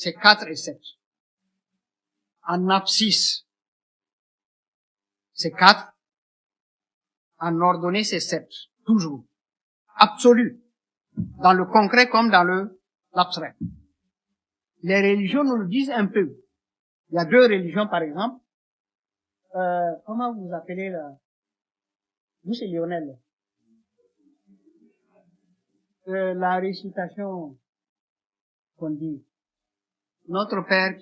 c'est 4 et 7. En abscisse, c'est 4. En ordonnée, c'est 7. Toujours. Absolu. Dans le concret comme dans l'abstrait. Les religions nous le disent un peu. Il y a 2 religions, par exemple. Comment vous appelez là? Vous, c'est Lionel. La récitation qu'on dit. Notre Père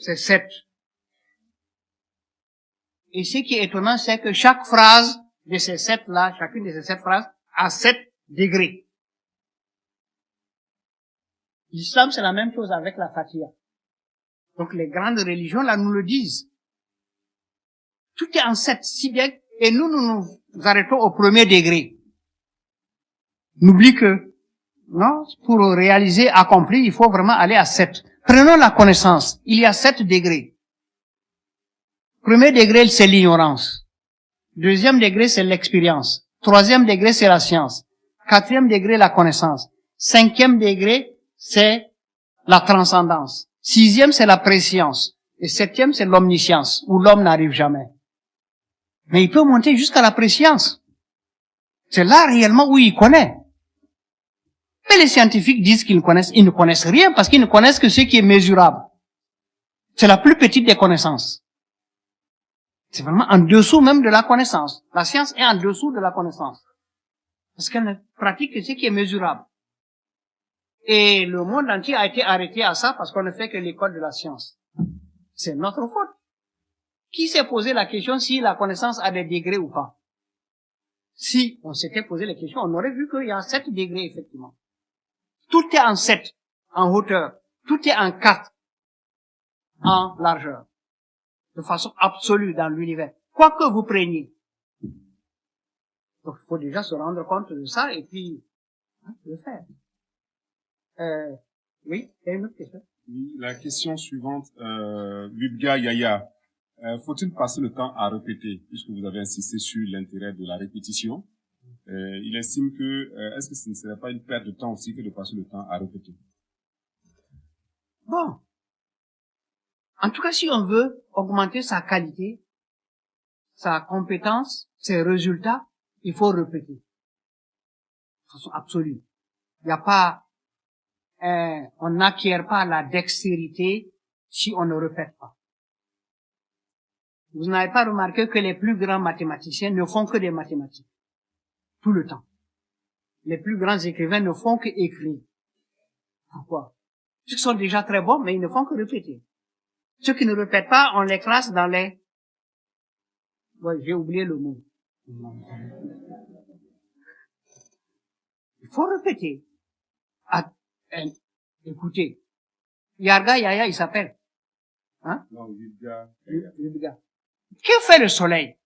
c'est 7. Et ce qui est étonnant, c'est que chaque phrase de ces 7-là, chacune de ces 7 phrases, a 7 degrés. L'islam, c'est la même chose avec la Fatiha. Donc les grandes religions, là, nous le disent. Tout est en 7, si bien, et nous arrêtons au premier degré. N'oublie que, non, pour réaliser accompli, il faut vraiment aller à 7. Prenons la connaissance. Il y a 7 degrés. Premier degré, c'est l'ignorance. Deuxième degré, c'est l'expérience. Troisième degré, c'est la science. Quatrième degré, la connaissance. Cinquième degré, c'est la transcendance. Sixième, c'est la préscience. Et septième, c'est l'omniscience, où l'homme n'arrive jamais. Mais il peut monter jusqu'à la préscience. C'est là réellement où il connaît. Mais les scientifiques disent qu'ils ne connaissent rien parce qu'ils ne connaissent que ce qui est mesurable. C'est la plus petite des connaissances. C'est vraiment en dessous même de la connaissance. La science est en dessous de la connaissance. Parce qu'elle ne pratique que ce qui est mesurable. Et le monde entier a été arrêté à ça parce qu'on ne fait que l'école de la science. C'est notre faute. Qui s'est posé la question si la connaissance a des degrés ou pas? Si on s'était posé la question, on aurait vu qu'il y a 7 degrés, effectivement. Tout est en 7, en hauteur. Tout est en 4, en largeur. De façon absolue dans l'univers. Quoi que vous preniez. Donc, il faut déjà se rendre compte de ça et puis, le faire. Oui, il y a une autre question. Oui, la question suivante, Ludga Yaya. Faut-il passer le temps à répéter, puisque vous avez insisté sur l'intérêt de la répétition? Il estime que, est-ce que ce ne serait pas une perte de temps aussi que de passer le temps à répéter? Bon. En tout cas, si on veut augmenter sa qualité, sa compétence, ses résultats, il faut répéter. De façon absolue. Il n'y a pas, on n'acquiert pas la dextérité si on ne répète pas. Vous n'avez pas remarqué que les plus grands mathématiciens ne font que des mathématiques. Tout le temps. Les plus grands écrivains ne font que écrire. Pourquoi? Ceux qui sont déjà très bons, mais ils ne font que répéter. Ceux qui ne répètent pas, on les classe dans les... Ouais, j'ai oublié le mot. Il faut répéter. Écoutez. Yarga Yaya, il s'appelle. Hein? Non, Ludga. Que fait le soleil?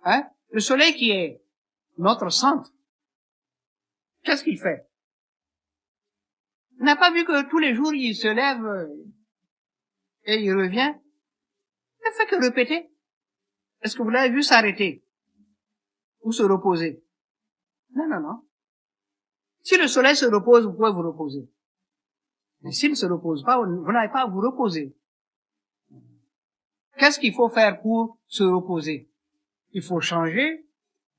Hein? Le soleil qui est notre centre. Qu'est-ce qu'il fait? On n'a pas vu que tous les jours il se lève et il revient? Il ne fait que répéter. Est-ce que vous l'avez vu s'arrêter? Ou se reposer? Non, non, non. Si le soleil se repose, vous pouvez vous reposer. Mais s'il ne se repose pas, vous n'avez pas à vous reposer. Qu'est-ce qu'il faut faire pour se reposer? Il faut changer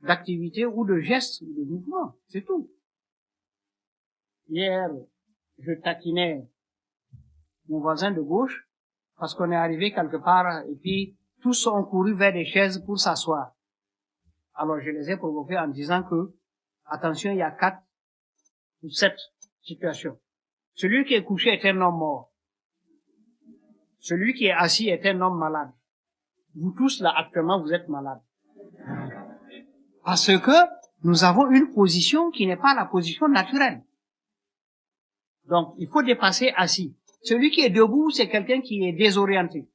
d'activité ou de geste ou de mouvement. C'est tout. Hier, je taquinais mon voisin de gauche parce qu'on est arrivé quelque part et puis tous ont couru vers des chaises pour s'asseoir. Alors je les ai provoqués en disant que, attention, il y a 4 ou 7 situations. Celui qui est couché est un homme mort. Celui qui est assis est un homme malade. Vous tous là, actuellement, vous êtes malades. Parce que nous avons une position qui n'est pas la position naturelle. Donc, il faut dépasser assis. Celui qui est debout, c'est quelqu'un qui est désorienté.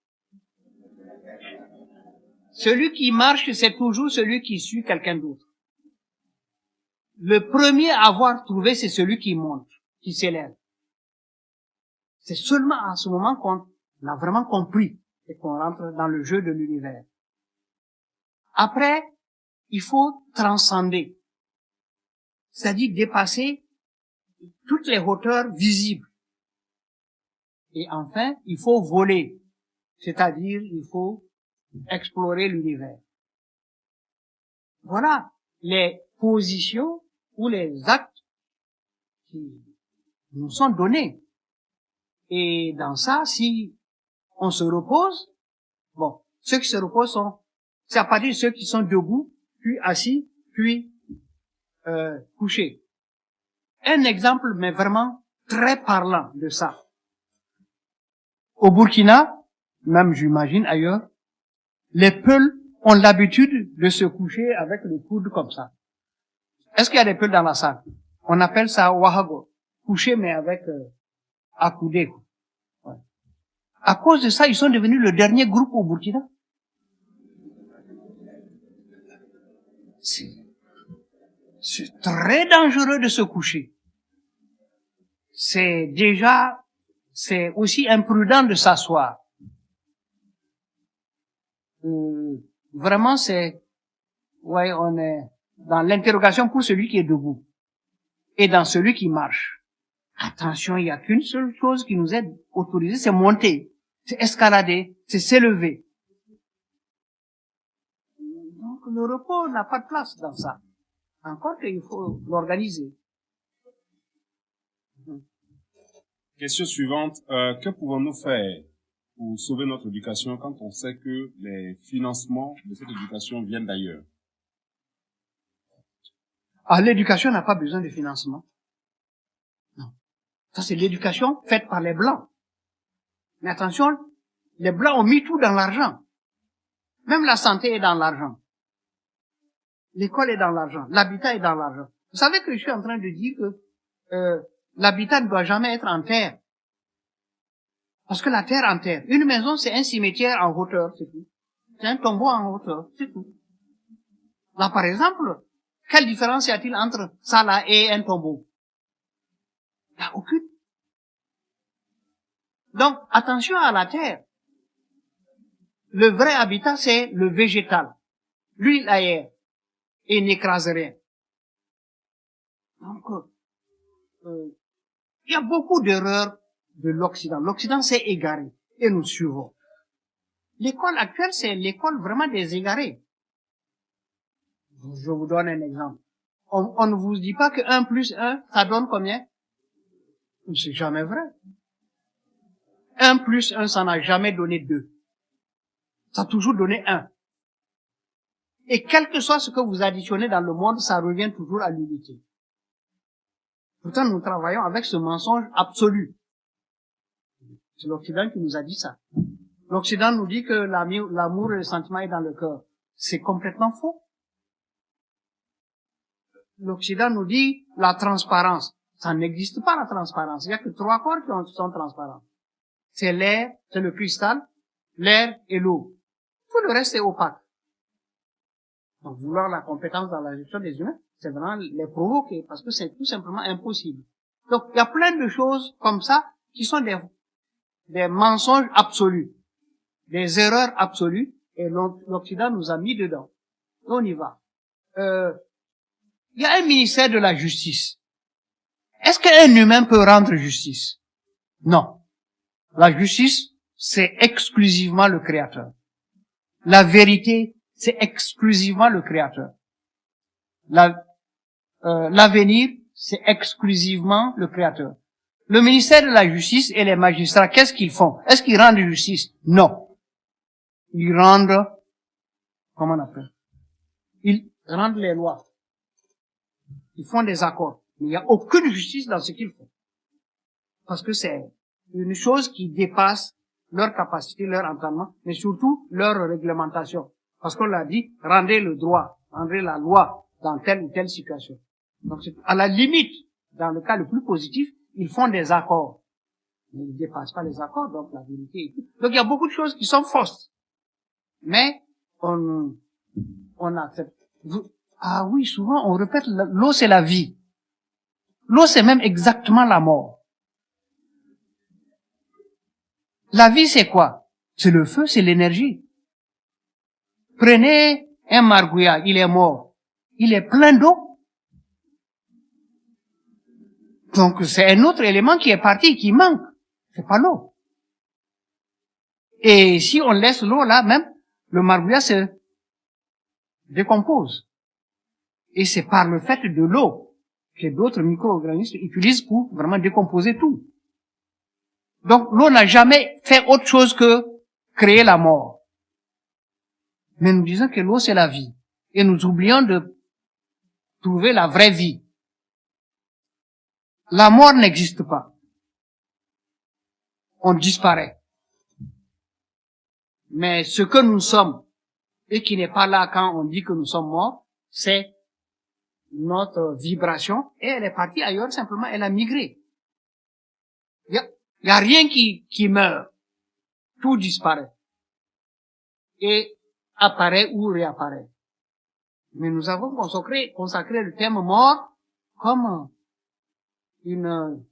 Celui qui marche, c'est toujours celui qui suit quelqu'un d'autre. Le premier à avoir trouvé, c'est celui qui monte, qui s'élève. C'est seulement à ce moment qu'on a vraiment compris et qu'on rentre dans le jeu de l'univers. Après, il faut transcender. C'est-à-dire dépasser toutes les hauteurs visibles. Et enfin, il faut voler. C'est-à-dire, il faut explorer l'univers. Voilà les positions ou les actes qui nous sont donnés. Et dans ça, si on se repose, bon, ceux qui se reposent c'est à partir de ceux qui sont debout, puis assis, puis couchés. Un exemple, mais vraiment très parlant de ça. Au Burkina, même j'imagine ailleurs, les Peuls ont l'habitude de se coucher avec le coude comme ça. Est-ce qu'il y a des Peuls dans la salle? On appelle ça Wahago. Coucher mais avec accoudé. Ouais. À cause de ça, ils sont devenus le dernier groupe au Burkina. C'est très dangereux de se coucher. C'est aussi imprudent de s'asseoir. Vraiment, on est dans l'interrogation pour celui qui est debout et dans celui qui marche. Attention, il n'y a qu'une seule chose qui nous est autorisée, c'est monter, c'est escalader, c'est s'élever. Donc, le repos n'a pas de place dans ça. Encore qu'il faut l'organiser. Question suivante. Que pouvons-nous faire pour sauver notre éducation quand on sait que les financements de cette éducation viennent d'ailleurs? Ah, l'éducation n'a pas besoin de financement. Non. Ça, c'est l'éducation faite par les Blancs. Mais attention, les Blancs ont mis tout dans l'argent. Même la santé est dans l'argent. L'école est dans l'argent. L'habitat est dans l'argent. Vous savez que je suis en train de dire que l'habitat ne doit jamais être en terre. Parce que la terre en terre, une maison c'est un cimetière en hauteur, c'est tout. C'est un tombeau en hauteur, c'est tout. Là par exemple, quelle différence y a-t-il entre ça là et un tombeau? Il n'y a aucune. Donc attention à la terre. Le vrai habitat c'est le végétal. Lui l'air. Et n'écrase rien. Donc, il y a beaucoup d'erreurs de l'Occident. L'Occident s'est égaré et nous suivons. L'école actuelle, c'est l'école vraiment des égarés. Je vous donne un exemple. On ne vous dit pas que 1 plus 1, ça donne combien? C'est jamais vrai. 1 plus 1, ça n'a jamais donné 2. Ça a toujours donné 1. Et quel que soit ce que vous additionnez dans le monde, ça revient toujours à l'unité. Pourtant, nous travaillons avec ce mensonge absolu. C'est l'Occident qui nous a dit ça. L'Occident nous dit que l'amour et le sentiment est dans le cœur. C'est complètement faux. L'Occident nous dit la transparence. Ça n'existe pas, la transparence. Il n'y a que 3 corps qui sont transparents. C'est l'air, c'est le cristal, l'air et l'eau. Tout le reste est opaque. Donc, vouloir la compétence dans la gestion des humains, c'est vraiment les provoquer, parce que c'est tout simplement impossible. Donc, il y a plein de choses comme ça qui sont des mensonges absolus, des erreurs absolues, et l'Occident nous a mis dedans. On y va. Il y a un ministère de la justice. Est-ce qu'un humain peut rendre justice? Non. La justice, c'est exclusivement le Créateur. La vérité, c'est exclusivement le Créateur. L'avenir, c'est exclusivement le Créateur. Le ministère de la Justice et les magistrats, qu'est-ce qu'ils font? Est-ce qu'ils rendent justice? Non. Ils rendent, comment on appelle? Ils rendent les lois. Ils font des accords. Mais il n'y a aucune justice dans ce qu'ils font. Parce que c'est une chose qui dépasse leur capacité, leur entendement, mais surtout leur réglementation. Parce qu'on l'a dit, rendez le droit, rendez la loi dans telle ou telle situation. Donc, à la limite, dans le cas le plus positif, ils font des accords. Mais ils ne dépassent pas les accords, donc la vérité est tout. Donc, il y a beaucoup de choses qui sont fausses. Mais, on accepte. Ah oui, souvent, on répète, l'eau c'est la vie. L'eau c'est même exactement la mort. La vie c'est quoi? C'est le feu, c'est l'énergie. Prenez un margouillat, il est mort. Il est plein d'eau. Donc c'est un autre élément qui est parti, qui manque. C'est pas l'eau. Et si on laisse l'eau là, même, le marbrillard se décompose. Et c'est par le fait de l'eau que d'autres micro-organismes utilisent pour vraiment décomposer tout. Donc l'eau n'a jamais fait autre chose que créer la mort. Mais nous disons que l'eau c'est la vie. Et nous oublions de trouver la vraie vie. La mort n'existe pas. On disparaît. Mais ce que nous sommes, et qui n'est pas là quand on dit que nous sommes morts, c'est notre vibration, et elle est partie ailleurs, simplement, elle a migré. Il y a rien qui meurt. Tout disparaît. Et apparaît ou réapparaît. Mais nous avons consacré le terme mort comme une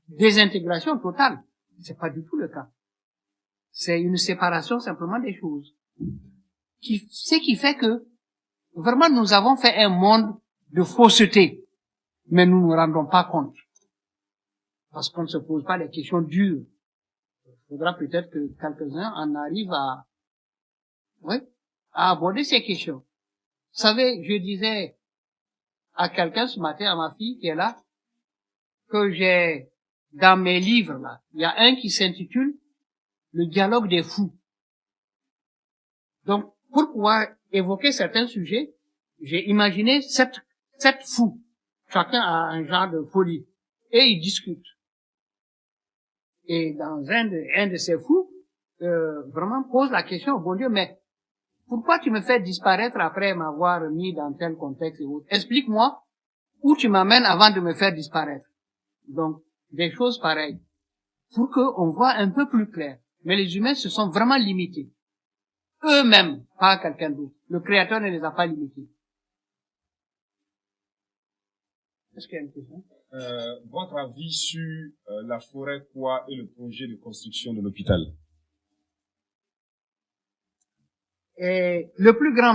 désintégration totale. C'est pas du tout le cas. C'est une séparation simplement des choses. Ce qui fait que vraiment nous avons fait un monde de fausseté, mais nous ne nous rendons pas compte. Parce qu'on ne se pose pas les questions dures. Il faudra peut-être que quelques-uns en arrivent à aborder ces questions. Vous savez, je disais à quelqu'un ce matin, à ma fille qui est là, que j'ai, dans mes livres là, il y a un qui s'intitule Le dialogue des fous. Donc, pour pouvoir évoquer certains sujets, j'ai imaginé sept fous. Chacun a un genre de folie. Et ils discutent. Et dans un de ces fous, vraiment pose la question au bon Dieu, mais pourquoi tu me fais disparaître après m'avoir mis dans tel contexte et autres? Explique-moi où tu m'amènes avant de me faire disparaître. Donc, des choses pareilles. Pour qu'on voit un peu plus clair. Mais les humains se sont vraiment limités. Eux-mêmes, pas quelqu'un d'autre. Le Créateur ne les a pas limités. Est-ce qu'il y a une question? Votre avis sur la forêt Kwa et le projet de construction de l'hôpital? Et le plus grand